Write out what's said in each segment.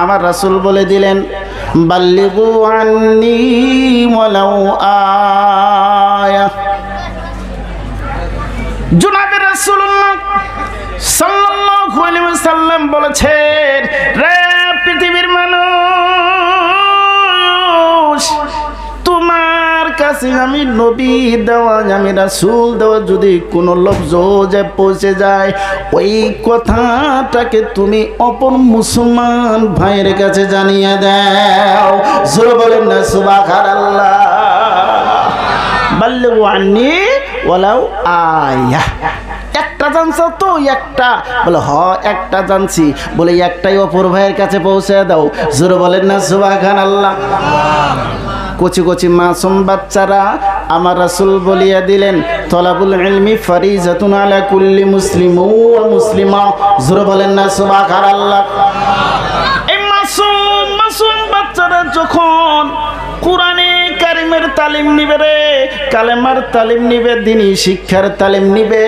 আমার রাসূল বলে দিলেন, বাল্লিগু আন্নি ওয়ালাউ আয়া। জনাবে রাসূলুল্লাহ সাল্লাল্লাহু আলাইহি ওয়াসাল্লাম বলেছেন, রে পৃথিবীর মানুষ, তোমার কাছে আমি নবী দেওয়া, আমি রাসূল দেওয়া যদি কোনো লফজ যে পৌঁছে যায়, ওই কথাটাকে তুমি অপর মুসলমান ভাইয়ের কাছে জানিয়ে দাও। জোরে বলেন না সুবহানাল্লাহ। বাল্লিগু আন্নি ওয়ালাউ আয়া। একটা জানছো তো? একটা বলে হ একটা জানছি। বলে একটাই অপর ভাইয়ের কাছে পৌঁছে দাও। জোরে বলেন না সুবহানাল্লাহ। কচি কচি মাসুম বাচ্চারা আমার রাসূল বলিয়া দিলেন, তলাবুল ইলমি ফারিজাতুন আলা কুল্লি মুসলিম ওয়া মুসলিমা। জোরে বলেন না সুবহানাল্লাহ। এই মাসুম বাচ্চারা যখন কোরআনে কারিমের তালিম নিবে রে, কালেমার তালিম নিবে, দ্বীনি শিক্ষার তালিম নিবে,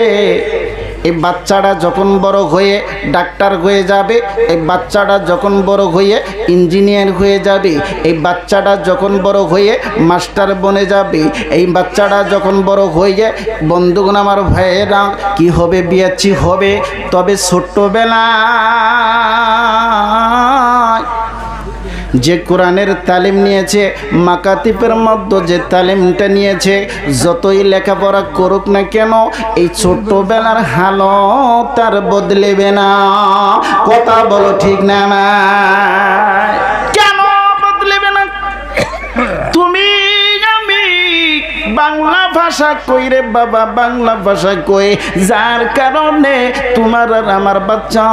এই বাচ্চাটা যখন বড় হয়ে ডাক্তার হয়ে যাবে, এই বাচ্চাটা যখন বড় হয়ে ইঞ্জিনিয়ার হয়ে যাবে, এই বাচ্চাটা যখন বড় হয়ে মাস্টার বনে যাবে, এই বাচ্চাটা যখন বড় হয়ে, বন্ধুগণ আমার ভাইয়েরা, কি হবে? বিয়াচ্ছি হবে। তবে ছোট্টবেলা যে কোরআনের তালিম নিয়েছে, মাকাতিবের মধ্যে যে তালিমটা নিয়েছে, যতই লেখাপড়া করুক না কেন, এই ছোট্টবেলার হালত তার বদলেবে না। কথা বলো ঠিক না? না কেন বদলেবে না? তুমি আমি বাংলা ভাষা কই রে বাবা, বাংলা ভাষা কই, যার কারণে তোমার আর আমার বাচ্চা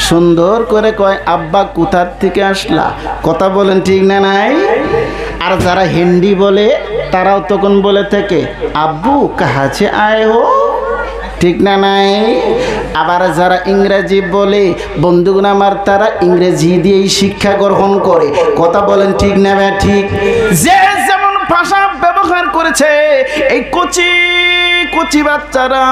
সুন্দর করে কয়, আব্বা কোথার থেকে আসলা? কথা বলেন ঠিক না? নাই। আর যারা হিন্দি বলে তারাও তখন বলে থাকে, আব্বু কাহা সে আয়ে হো? ঠিক না? নাই। আবার যারা ইংরেজি বলে, বন্ধুগণ আমার, তারা ইংরেজি দিয়েই শিক্ষা গ্রহণ করে। কথা বলেন ঠিক না? ঠিক। যে যেমন ভাষা ব্যবহার করেছে, এই কচি কচি বাচ্চারা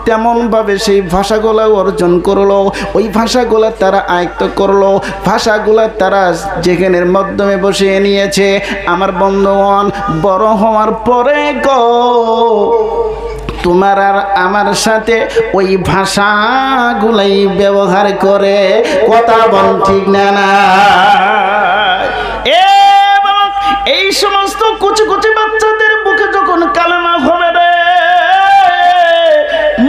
তেমন ভাবে সেই ভাষাগুলো অর্জন করলো, ওই ভাষাগুলো তারা আয়ত্ত করলো, ভাষাগুলো তারা যেখানের মাধ্যমে বসিয়ে নিয়েছে। আমার বন্ধুগণ, বড় হওয়ার পরে গো তোমার আর আমার সাথে ওই ভাষাগুলাই ব্যবহার করে। কথা বল ঠিক না? না। এই সমস্ত কুচি কুচি বাচ্চাদের বুকে যখন কালেমা হবে রে,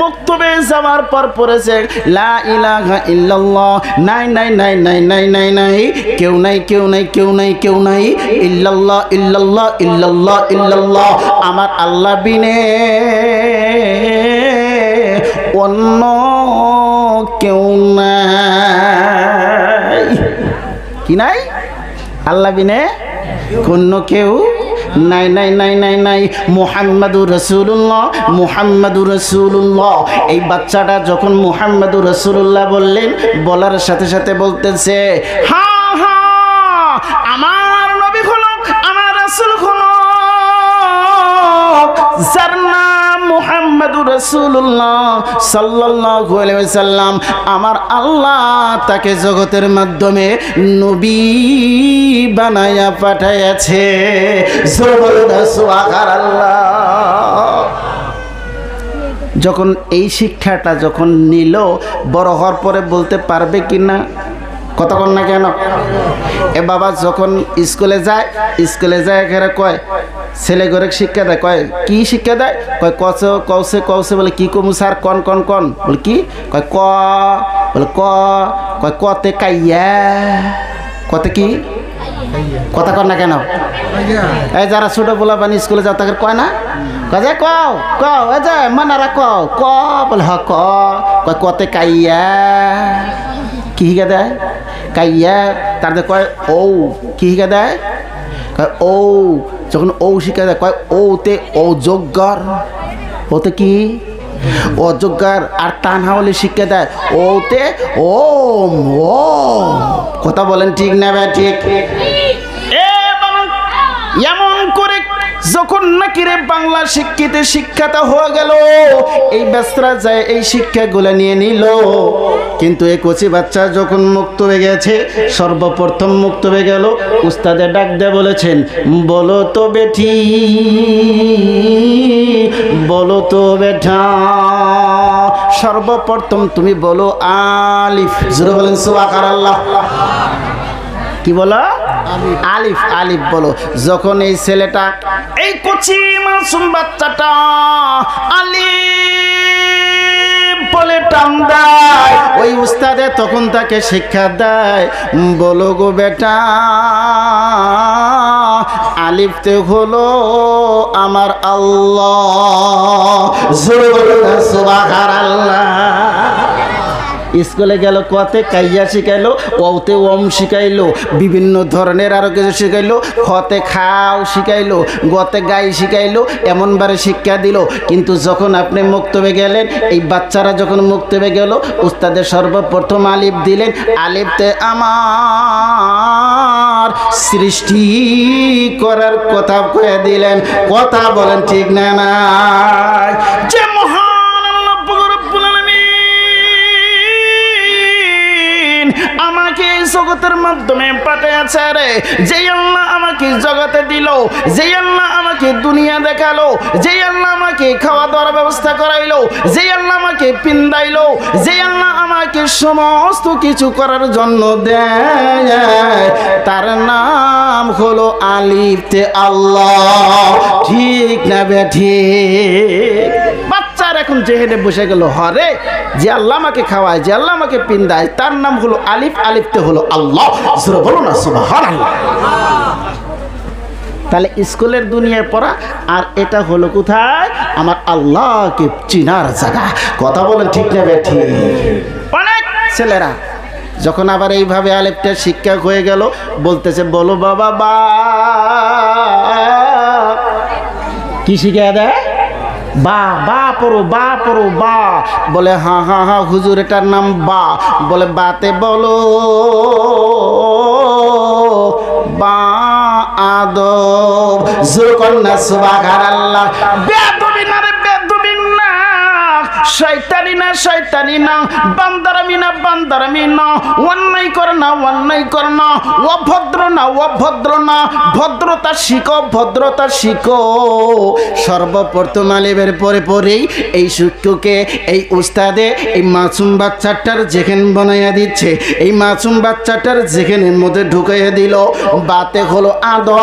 মুক্তবে যাওয়ার পর পড়েছে লা ইলাহা ইল্লাল্লাহ, নাই নাই নাই নাই নাই নাই নাই, কেউ নাই কেউ নাই কেউ নাই কেউ নাই, ইল্লাল্লাহ ইল্লাল্লাহ ইল্লাল্লাহ ইল্লাল্লাহ, আমার আল্লাহ বিনে অন্য কেউ নাই। কি নাই? আল্লাহ বিনে অন্য কেউ নাই নাই নাই নাই নাই। মুহাম্মাদুর রাসূলুল্লাহ, মুহাম্মাদুর রাসূলুল্লাহ। এই বাচ্চাটা যখন মুহাম্মাদুর রাসূলুল্লাহ বললেন, বলার সাথে সাথে বলতেছে, হ্যাঁ হ্যাঁ আমার নবী হলো, আমার রাসূল হলো, যার নাম মুহাম্মাদুর রাসূলুল্লাহ সাল্লাল্লাহু আলাইহি ওয়াসাল্লাম, আমার আল্লাহ তাকে জগতের মাধ্যমে নবী বানায়া পাঠাইছে। সুবহানাল্লাহ। যখন এই শিক্ষাটা যখন নিল, বড় হওয়ার পরে বলতে পারবে কিনা? কথা কন না কেন? এ বাবা যখন স্কুলে যায়, স্কুলে যায় এখানে কয় ছেলে ঘরে শিক্ষা দেয়, কয় কি শিক্ষা দেয়? কয় কছে কৌছে কৌছে, বলে কি কমু স্যার? কন কন কন, বলে কি? কয় ক, বলে ক, কয় কতে কাইয়া, কতে কি? কথা কন না কেন? এই যারা ছোট বলা বানি স্কুলে যাও তাকে কয় না, কয় কও কও, এই যে মানারা কও ক, বলে হ ক, কয় কতে কাইয়া। কি শিখা দেয়? কাইয়া। তার কয় ও। কি শিখা দেয়? কয় ও। যখন ও শিখা দেয়, কয় ওতে অযোগ্যর, ওতে কি? অযোগ্যর। আর টানহাওয়ালি শিক্ষা দেয় ওতে ওম ওম। কথা বলেন ঠিক না? ঠিক। এমন করে যখন নাকি রে বাংলা শিক্ষিত শিক্ষাটা হয়ে গেল, এই ব্যস্তরা যায় এই শিক্ষাগুলো নিয়ে নিল। কিন্তু এই কচি বাচ্চা যখন মুক্ত হয়ে গেছে, সর্বপ্রথম মুক্ত হয়ে গেল, উস্তাদে ডাক দিয়ে বলেছেন, বলো তো বেটি, বলো তো বেটা, সর্বপ্রথম তুমি বলো আলিফ। জোরে বলেন সুবহানাল্লাহ। কি বলো? আলিফ। আলিফ বলো। যখন এই ছেলেটা, এই কচি মাসুম বাচ্চাটা আলিফ বলে টান দেয়, ওই উস্তাদে তখন তাকে শিক্ষা দেয়, বলো গো বেটা, আলিফতে হলো আমার আল্লাহ। জোরে বলুন সুবহানাল্লাহ। স্কুলে গেল, কতে কাইয়া শিখাইলো, ওতে ওম শিখাইলো, বিভিন্ন ধরনের আরো কিছু শিখাইলো, খতে খাও শিখাইলো, গতে গাই শিখাইলো, এমনভাবে শিক্ষা দিল। কিন্তু যখন আপনি মুক্ত হয়ে গেলেন, এই বাচ্চারা যখন মুক্ত হয়ে গেল, উস্তাদের সর্বপ্রথম আলিফ দিলেন, আলিফতে আমার সৃষ্টি করার কথা কয়ে দিলেন। কথা বলেন ঠিক না? না, যে মহান আমাকে এই জগতের মাধ্যমে পাঠিয়েছে রে, যে আল্লাহ আমাকে জগতে দিল, যে আল্লাহ আমাকে দুনিয়া দেখালো, যে আল্লাহ আমাকে খাওয়া দাওয়ার ব্যবস্থা করাইলো, যে আল্লাহ আমাকে পিন্দাইলো, যে আল্লাহ আমাকে সমস্ত কিছু করার জন্য দেয়, তার নাম হলো আলিফতে আল্লাহ। ঠিক না বেঠিক? বাচ্চার এখন জেহেনে বসে গেল, হরে যে আল্লাহ আমাকে খাওয়ায়, যে আল্লাহ আমাকে পিন্দায়, তার নাম হলো আলিফ, আলিফতে হলো আল্লাহ। জোরে বলো না সুবহানাল্লাহ। তাহলে স্কুলের দুনিয়ায় পড়া, আর এটা হলো কোথায়? আমার আল্লাহকে চিনার জায়গা। কথা বলেন ঠিক না বেঠিক? অনেক ছেলেরা যখন আবার এইভাবে আলিফটা শিক্ষা হয়ে গেল, বলতেছে, বলো বাবা বা, কি শিখা দেয়? বা, বা পড়ো, বা পড়ো, বা। বলে হ্যাঁ হ্যাঁ হ্যাঁ হুজুর, এটার নাম বা। বলে বাতে বলো বা আদব। জোর কন্যা সুবহানাল্লাহ। বেদবি না রে, বেদবি না, শয়তানি না, শয়তানি না, বান্দারামি না, বান্দারামি না, অন্যায় করে না, অন্যায় করে না, অভদ্র না, অভদ্র না, ভদ্রতা শিখো, ভদ্রতা শিখো। সর্বপ্রথম আলিফের পরে পরেই এই শিক্ষকে, এই উস্তাদে এই মাসুম বাচ্চাটার যেখানে বানাইয়া দিচ্ছে, এই মাসুম বাচ্চাটার যেখানে মধ্যে ঢুকাইয়া দিল, বাতে হলো আদব।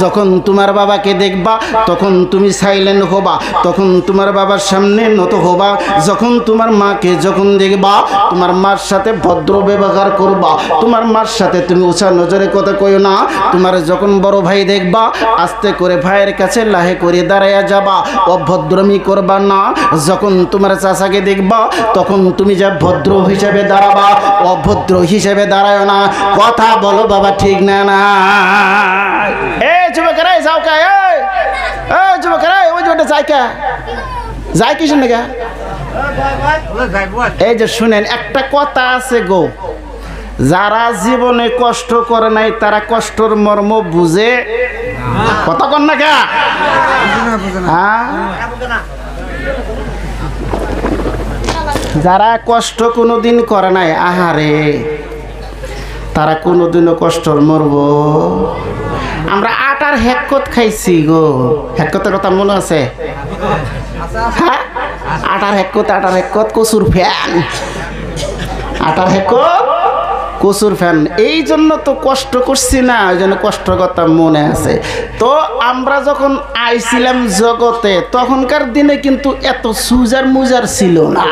যখন তোমার বাবাকে দেখবা, তখন তুমি সাইলেন্ট হবা, তখন তোমার বাবার সামনে নত হবা। যখন তোমার মাকে যখন দেখবা, তোমার মার সাথে ভদ্র ব্যবহার করবা, তোমার মার সাথে তুমি উঁচা নজরে কথা কইও না। তোমার যখন বড় ভাই দেখবা, আস্তে করে ভাইয়ের কাছে লাহে করে দাঁড়াইয়া যাবা, অভদ্রমি করবা না। যখন তোমার চাচাকে দেখবা, তখন তুমি যা ভদ্র হিসেবে দাঁড়াবা, অভদ্র হিসেবে দাঁড়ায় না। কথা বলো বাবা, ঠিক না? না, এই যুবকেরা যাও কা, এই যুবকেরা ওই যে যাই কা, যাই কি শুনে গা? এই যে শুনেন, একটা কথা আছে গো, যারা জীবনে কষ্ট করে নাই তারা কষ্টর মর্ম বুঝে। কথা কন না কা? যারা কষ্ট কোনোদিন করে নাই, আহারে, তারা কোনোদিনও কষ্টর মরব। আমরা আটার হেকত খাইছি গো, হেকতের কথা মনে আছে? হ্যাঁ, আটার হেকত, আটার হেকত, কচুর ফ্যান, আটার হেকত, কচুর ফ্যান। এই জন্য তো কষ্ট করছি না, ওই জন্য কষ্টর কথা মনে আছে। তো আমরা যখন আইছিলাম জগতে, তখনকার দিনে কিন্তু এত সুজার মুজার ছিল না।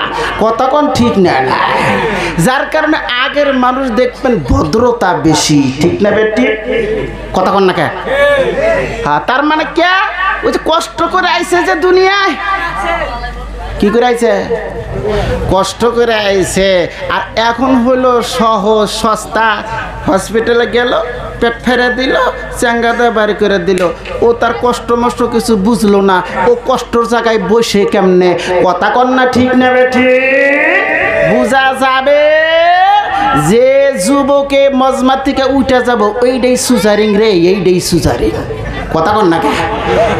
কতক্ষণ ঠিক না? না, যার কারণে আগের মানুষ দেখবেন ভদ্রতা বেশি। ঠিক না বেটি? কতক্ষণ না কে? হ্যাঁ, তার মানে কে? ওই যে কষ্ট করে আইছে যে দুনিয়ায়, কি করে আইছে? কষ্ট করে আইছে। আর এখন হলো সহজ সস্তা, হসপিটালে গেল, পেট ফেরে দিল, চ্যাঙ্গাদা বাড়ি করে দিল। ও তার কষ্ট মষ্ট কিছু বুঝলো না, ও কষ্টর জায়গায় বসে কেমনে। কথা কন না ঠিক না বেঠি? বুঝা যাবে যে যুবকে মজমা থেকে উঠে যাব, ওইটাই সুজারিং রে, এইটাই সুজারিং। কথা কন না কে?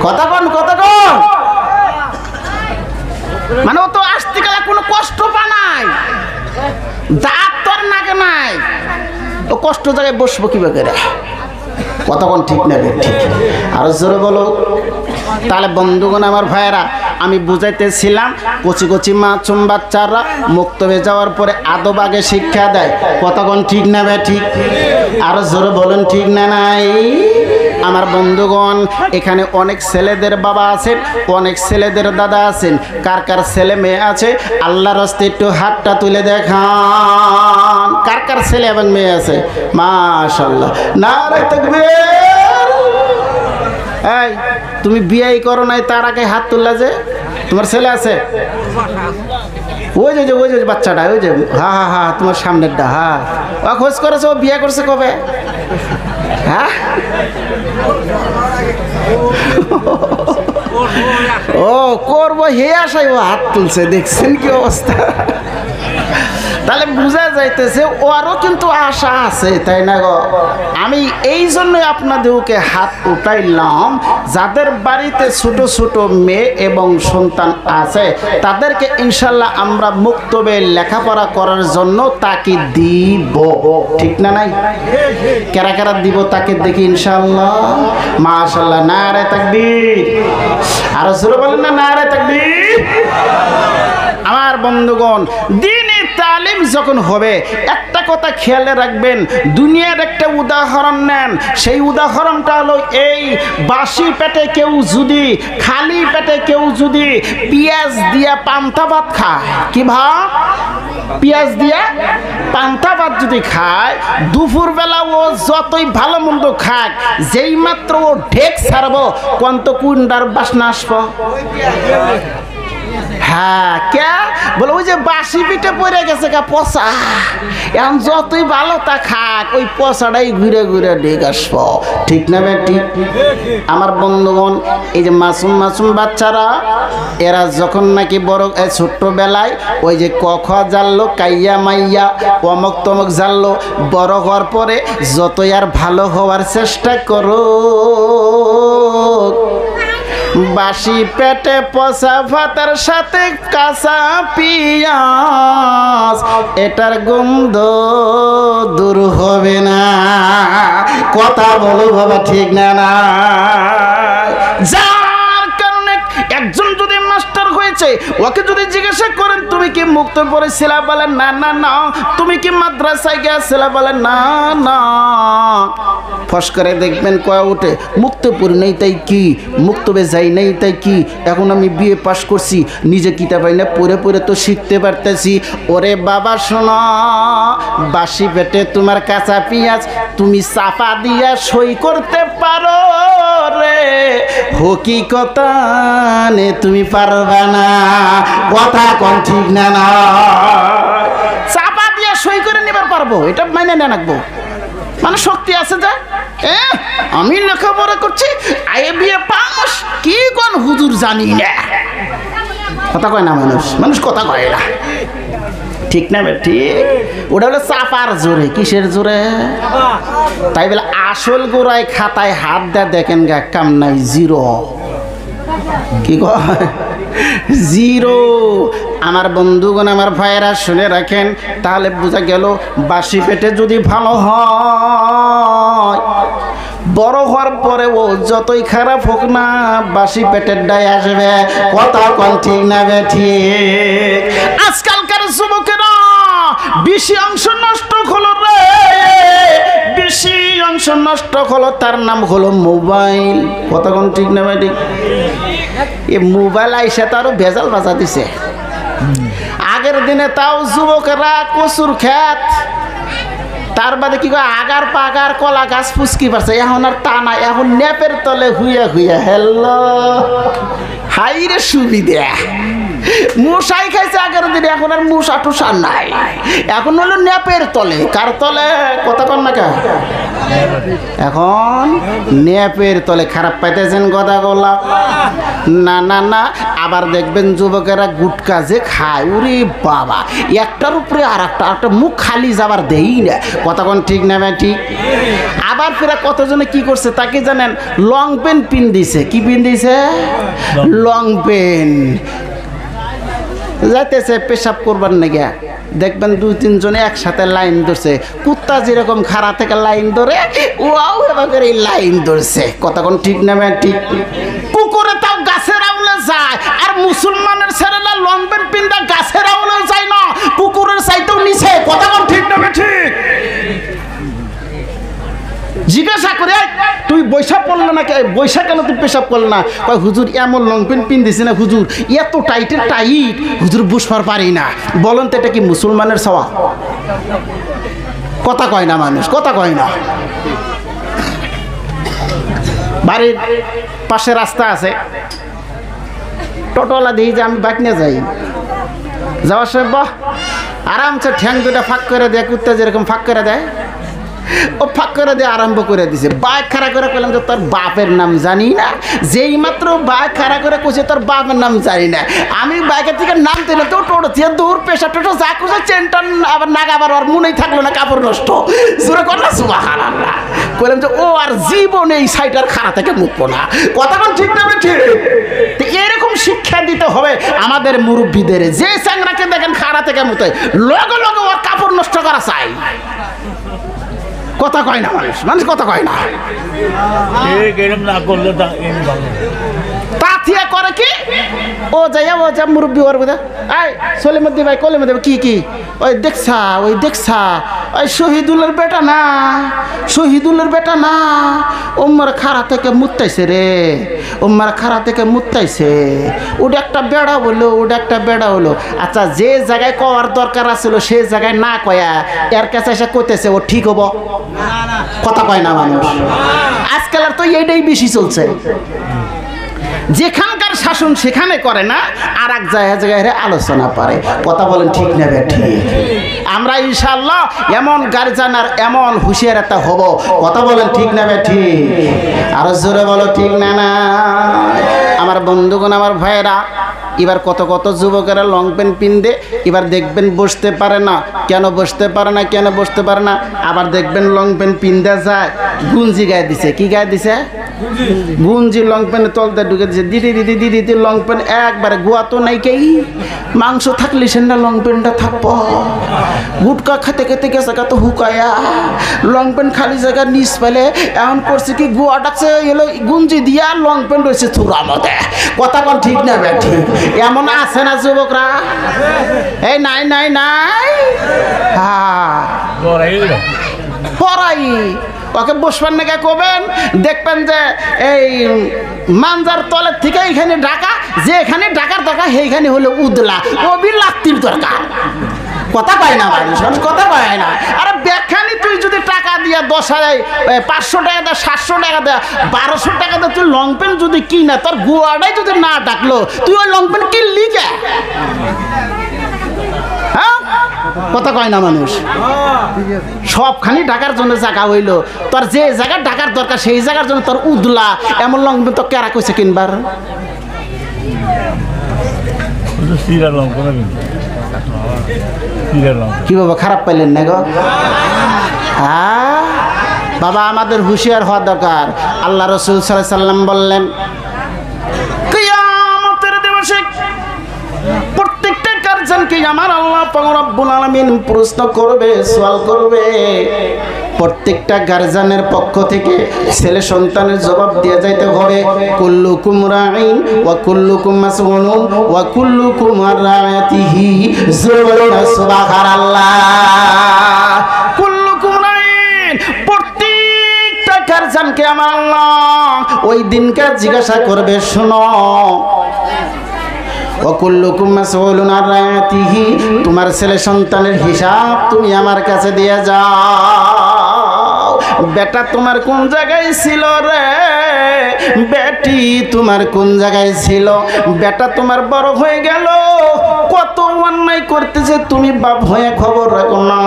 কথা কন, কথা কন। মানে ও তো আসতে গেলে কোনো কষ্ট পা নাই, দাঁত তোর নাকে নাই, ও কষ্ট জায়গায় বসবো কিভাবে রে? কতক্ষণ ঠিক নেবে ঠিক আরো জোরে বলো। তাহলে বন্ধুগণ আমার ভাইয়েরা, আমি বুঝাইতেছিলাম কচি কচি মাসুম বাচ্চারা মুক্তবে যাওয়ার পরে আদব আগে শিক্ষা দেয়। কতক্ষণ ঠিক নেবে ঠিক আরো জোরে বলুন ঠিক না নাই? আমার বন্ধুগণ, এখানে অনেক ছেলেদের বাবা আছেন, অনেক ছেলেদের দাদা আছেন। কার কার ছেলে মেয়ে আছে আল্লাহর রাস্তায় একটু হাতটা তুলে দেখান। কার কার ছেলে এবং মেয়ে আছে? মাশাআল্লাহ, নারে তাকবীর। এই তুমি বিয়েই করো নাই, তার আগে হাত তুললা যে? তোমার ছেলে আছে? ওই যে বাচ্চাটা, ওই যে হা তোমার সামনেরটা, ও খোঁজ করেছে, ও বিয়ে করছে কবে? হ্যাঁ, ও করবো হে আশাই ও হাত তুলছে, দেখছেন কি অবস্থা? তাহলে বোঝা যাইতেছে ওরও কিন্তু আশা আছে, তাই না গো? আমি এই জন্যই আপনাদেরকে হাত উঠাইলাম, যাদের বাড়িতে ছোট ছোট মেয়ে এবং সন্তান আছে তাদেরকে ইনশাল্লাহ আমরা মুক্তবে লেখাপড়া করার জন্য তাকে দিব, ঠিক না নাই? কারা কারা দিব তাকে দেখি ইনশাল্লাহ? মাশাআল্লাহ, নারে তাকবীর। আর জোরে বলেন না, নারে তাকবীর। আমার বন্ধুগণ, দ্বীনি তালিম যখন হবে, একটা কথা খেয়াল রাখবেন, দুনিয়ার একটা উদাহরণ নেন। সেই উদাহরণটা হলো এই, বাসি পেটে কেউ যদি, খালি পেটে কেউ যদি পেঁয়াজ দিয়া পান্তা ভাত খায়, কি ভাব? পেঁয়াজ দিয়া পান্তা ভাত যদি খায়, দুপুরবেলা ও যতই ভালো মন্দ খাক, যেই মাত্র ও ঢেক ছাড়বো, কন্ত কুন্ডার বাসনা আসবো। হ্যাঁ, কে বলে? ওই যে বাসি পিঠে পড়ে গেছে গা পচা, এখন যতই ভালো তা খাক, ওই পচাটাই ঘুরে ঘুরে ঢেক আসবো, ঠিক না বেটি? আমার বন্ধুগণ, এই যে মাসুম মাসুম বাচ্চারা, এরা যখন নাকি বড় ছোট্টবেলায় ওই যে ক খ জানলো, কাইয়া মাইয়া অমক তমক জানলো, বড় হওয়ার পরে যতই আর ভালো হওয়ার চেষ্টা করো, বাসি পেটে পচা ভাতের সাথে কাঁচা পিঁয়াজ, এটার গন্ধ দূর হবে না। কথা বলো বাবা, ঠিক না না? যার কারণে একজন যদি মাস্টার হয়েছে, ওকে যদি জিজ্ঞাসা করেন তুমি কি মুক্ত পড়েছিলা, বলেন না না না। তুমি কি মাদ্রাসায় গিয়েছিলা, বলেন না না। ফস করে দেখবেন কয়া উঠে, মুক্ত পড়ি নাই তাই কি, মুক্তবে যাই নাই তাই কি, এখন আমি বিএ পাস করছি, নিজে কিতাব না পড়ে পড়ে তো শিখতে পারতেছি। ওরে বাবা শোনো, বাসি পেটে তোমার কাঁচা পেঁয়াজ তুমি চাপা দিয়া সই করতে পারো রে, হকিকতানে তুমি পারবা না। কথা কোন ঠিক না না? চাপা দিয়া সই করে নিবার পারবো, এটা মাইনে না রাখবো, মানে শক্তি আছে যা। আমি লেখাপড়া করছি, আইএ বিএ পাস, কি কোন হুজুর জানি না। কথা কয় না মানুষ, মানুষ কথা কয় না, ঠিক না? ঠিক, ওটা হলো চাপার জোরে। কিসের জোরে? তাই বলে আসল গোড়ায় খাতায় হাত দেয় দেখেন গা, কাম নাই, জিরো। কি কয়? জিরো। আমার বন্ধুগণ, আমার ভাইয়েরা শুনে রাখেন, তাহলে বোঝা গেল বাসি পেটে যদি ভালো হয়, বড় হওয়ার পরে ও যতই খারাপ হোক না, বাসি পেটের ডাই আসবে। কথা কোন ঠিক না ঠিক? আজকালকার যুবকেরা বেশি অংশ নষ্ট হলো রে, বেশি অংশ নষ্ট হলো, তার নাম হলো মোবাইল। কথা কোন ঠিক না ঠিক? এই মোবাইল আইসা তো আরো ভেজাল বাজা দিছে। আগের দিনে তাও যুবকেরা কচুর খেত, তার বাদে কি কয় আগার পাগার কলা গাছ ফুসকি পারছে, এখন আর তা না, এখন নেপের তলে হুইয়া হুইয়া। হ্যালো, হাই রে সুবিধা। মশাই খাইছে আগের দিনে, এখন আর মশা টুসা নাই, এখন হলো নেপের তলে। কার তলে? কথা কন না কে? এখন নেপের তলে। খারাপ পাইতেছেন কথা বলা? না না না। আবার দেখবেন যুবকেরা গুটকা যে খায়, ওরে বাবা, একটার উপরে আর একটা মুখ খালি যাবার দেই না। কথা কোন ঠিক না ঠিক? আবার ফেরা কতজনে কি করছে তাকে জানেন? লং পেন পিন দিছে। কি পিন দিছে? Long pen. যাইতেছে পেশাব করবার নাকি, দেখবেন 2-3 জনে একসাথে লাইন ধরছে, কুত্তা যেরকম খাড়া থেকে লাইন ধরে ওয়াও এবার এই লাইন ধরছে। কতক্ষণ ঠিক নেবে ঠিক। কুকুরে তাও গাছের আউলে যায়, আর মুসলমানের ছেলেরা লং প্যান্ট পিন্দা গাছের আউলেও যায় না, কুকুরের চাইতেও নিচে। কতক্ষণ ঠিক নেবে ঠিক। জিজ্ঞাসা করে তুই বৈশাখ পড়লো না, বৈশাখ কেন তুই পেশাব করল না? কয় হুজুর এমন লং প্যান্ট পিনতেছি না হুজুর, এত টাইটের টাইট হুজুর বুঝবার পারি না। বলেন তো এটা কি মুসলমানের সওয়া? কথা কয় না মানুষ, কথা কয় না। বাড়ির পাশে রাস্তা আছে, টোটোওয়ালা দিয়ে যে আমি বাইক নিয়ে যাই, যাওয়ার সময় বাহ আরামসে ঠ্যাং দুটা ফাঁক করে দেয়, কুত্তা যেরকম ফাঁক করে দেয় ও ফাঁক করে দিয়ে আরম্ভ করে দিছে। বাইক খাড়া করে বললাম যে তোর বাপের নাম জানি না, যেই মাত্র বাইক খাড়া করে কইছে তোর বাপের নাম জানি না, আমি বাইকের থেকে নামতে না তো টোটো দিয়ে দূর পেশা টোটো যা করছে চেনটান আবার নাগাবার ওর মনেই থাকলো না, কাপড় নষ্ট জোরে করলো সুবহানাল্লাহ। কইলাম যে ও আর জীবনে এই সাইটার খাড়া থেকে মুখবো না। কতক্ষণ ঠিক না ঠিক? তো এরকম শিক্ষা দিতে হবে আমাদের মুরব্বীদের। যে চ্যাংরাকে দেখেন খাড়া থেকে মুতে লগে লগে ওর কাপড় নষ্ট করা চাই। কথা কয় না মানুষ, মানুষ কথা কয় না। তাথিয়া করে কি ও যাইয়া ও যা মুরব্বী ওর বোধ আই চলে মধ্যে ভাই কলে মধ্যে কি কি ওই দেখছা ওই শহীদুলের বেটা না, শহীদুলের বেটা না, ওমার খাড়া থেকে মুত্তাইছে রে, ওমার খাড়া থেকে মুত্তাইছে, ওটা একটা বেড়া বললো, ওটা একটা বেড়া হলো। আচ্ছা যে জায়গায় কওয়ার দরকার আছিল সে জায়গায় না কয়া এর কাছে এসে কইতেছে ও ঠিক হবো? কথা কয় না মানুষ। আজকাল আর তো এইটাই বেশি চলছে, যেখানকার শাসন সেখানে করে না, আর এক জায়গায় আলোচনা পারে। কথা বলেন ঠিক না ঠিক? আমরা ইনশাআল্লাহ এমন গার্জিয়ান আর এমন হুঁশিয়ার একটা হব। কথা বলেন ঠিক না ঠিক? আরো জোরে বলো ঠিক না না। আমার বন্ধুগণ, আমার ভাইয়েরা, এবার কত কত যুবকেরা লং প্যান্ট পিনদে, এবার দেখবেন বসতে পারে না। কেন বসতে পারে না? কেন বসতে পারে না? আবার দেখবেন লং প্যান্ট পিনদে যায় গুঞ্জি গায়ে দিছে। কি গায়ে দিছে? গুঞ্জি লং প্যান্ট তলতে ঢুকে দিছে। দিদি দিদি দিদি দিদি লং প্যান্ট একবারে গোয়া তো নাই, কেই মাংস থাকলে সেটা লং প্যান্টটা থাকবো। গুটকা খেতে খেতে গেছে তো হুকায়া লং প্যান্ট খালি জায়গা নিচ পেলে এমন করছে কি গোয়া ডাকছে এলো গুঞ্জি দিয়া লং প্যান্ট হয়েছে থুরা মতে। কথা বল ঠিক না ঠিক? এমন আছে না যুবকরা? এই নাই নাই নাই হ্যাঁ পড়াই ওকে বসবেন নাকি কবেন, দেখবেন যে এই মানজার তলের থেকে এইখানে ঢাকা, যে এখানে ঢাকার দরকার সেইখানে হলো উদলা কবি লাত্তির দরকার। কথা পায় না মানুষ, কথা পায় না। আরে ব্যাখ্যানি তুই যদি টাকা দিয়া 10,000 500 টাকা দেয়, 700 টাকা দেয়, 1200 টাকা দেয়, তুই লং প্যান্ট যদি কিনা তোর গোয়াটাই যদি না ডাকলো তুই ওই লং প্যান্ট কিনলি কে? হ্যাঁ কথা কয় না মানুষ। সবখানি ঢাকার জন্য জায়গা হইলো, তোর যে জায়গা ঢাকার দরকার সেই জায়গার জন্য তোর উদলা এমন লং প্যান্ট তো কেরা কইছে কিনবার? কি বাবা খারাপ পাইলেন না গো? হ্যাঁ বাবা, আমাদের হুঁশিয়ার হওয়া দরকার। আল্লাহ রাসূল সাল্লাল্লাহু আলাইহি সাল্লাম বললেন কিয়ামতের দিবসে প্রত্যেকটা গার্জিয়ানকে আমার আল্লাহ পাক রব্বুল আলামিন প্রশ্ন করবে, সওয়াল করবে। প্রত্যেকটা গার্জিয়ানের পক্ষ থেকে ছেলে সন্তানের জবাব দিয়ে যাইতে হবে, কুল্লুকুম রাঈন ওয়া কুল্লুকুম মাসউলুন ওয়া কুল্লুকুম আন রায়াতিহি। সুবহানাল্লাহ। কুল্লুকুম রাঈন, প্রত্যেকটা গার্জিয়ানকে আমার আল্লাহ ওই দিনকার জিজ্ঞাসা করবে। শোনো, ওয়াকুল্লুকুম মাসউলুন আন রায়াতিহি, তোমার ছেলে সন্তানের হিসাব তুমি আমার কাছে দিয়ে যাও। বেটা তোমার কোন জায়গায় ছিল রে? বেটি তোমার কোন জায়গায় ছিল? বেটা তোমার বড় হয়ে গেল, কত অন্যায় করতেছে, তুমি বাপ হয়ে খবর রাখো না।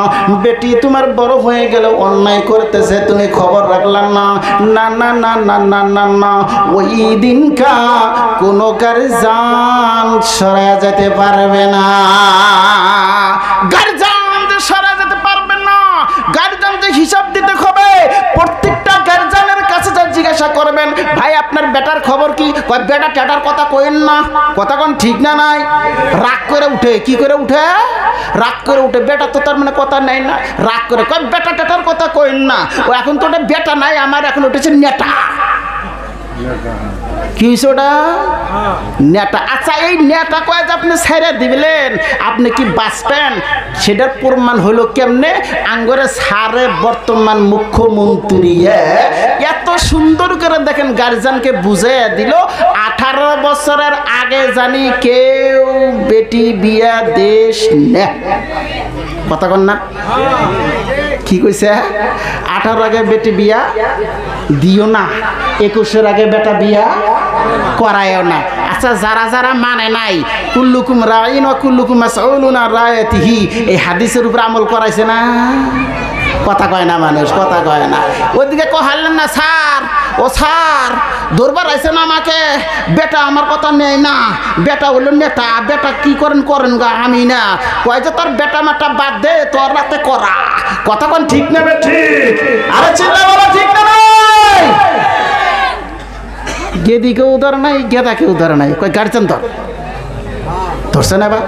বেটি তোমার বড় হয়ে গেল, অন্যায় করতেছে, তুমি খবর রাখলাম না। না না না না না না না, ওই দিনকা কোনো গার্জিয়ান সরে যেতে পারবে না। গার্জিয়ান সরে যেতে পারবে না। গার্জিয়ান হিসাব দিতে হবে। প্রত্যেকটা গার্জিয়ানের কাছে যা জিজ্ঞাসা করবেন, ভাই আপনার বেটার খবর কি? কয় বেটা টেটার কথা কইেন না, কথা কোন ঠিক না নাই। রাগ করে উঠে, কি করে উঠে? রাগ করে উঠে। বেটা তো তার মানে কথা নাই না, রাগ করে কয় বেটা টেটার কথা কইেন না, ও এখন তো ওটা বেটা নাই, আমার এখন উঠেছে নেটা। কি হয়েছে ওটা? নেটা। আচ্ছা এই নেটা কয়ে যে আপনি ছেড়ে দিবেন, আপনি কি বাঁচবেন? সেটার প্রমাণ হলো কেমনে? আঙ্গরে সারে বর্তমান মুখ্যমন্ত্রী এত সুন্দর করে দেখেন গার্জিয়ানকে বুঝিয়ে দিল 18 বছরের আগে জানি কেউ বেটি বিয়া দেশ নে। কথা কন না? কি কইছে? 18 আগে বেটি বিয়া দিও না, 21-এর আগে বেটা বিয়া করায়ও না। আচ্ছা যারা যারা মানে নাই, কুল্লুকুম রাইন ওয়া কুল্লুকুম মাসউলুন আন রায়াতিহি, এই হাদিসের উপর আমল করাইছে না? কথা কয় না মানুষ, কথা কয় না। ওইদিকে কহালেন না স্যার, ও স্যার দরবার আইছে না আমাকে, বেটা আমার কথা নেই না, বেটা হলো নেতা, বেটা কি করেন করেন গা, আমি না। কয় যে তোর বেটা মাটা বাদ দে, তোর রাতে করা। কথা কোন ঠিক নেবে? ঠিক। আরে চিন্তা বলো ঠিক না? গেদিকে উদার নাই, গেদাকে উদার নাই, কয় গার্জেন ধর। ধরছে না বা?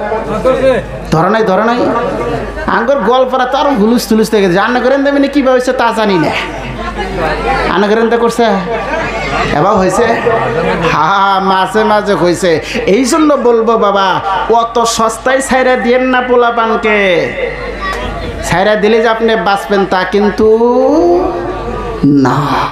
ধরে নাই, ধরে নাই। আঙ্গর গল্পরা তো আরো হুলুস তুলুস থেকে রান্না করেন দেবেন, কি হয়েছে তা জানি না। রান্না করেন তা করছে এবার হয়েছে, হা মাঝে মাঝে হয়েছে। এই জন্য বলবো বাবা, অত সস্তায় ছাইরা দিয়েন না পোলাপানকে। ছাইরা দিলে যে আপনি বাঁচবেন তা কিন্তু না।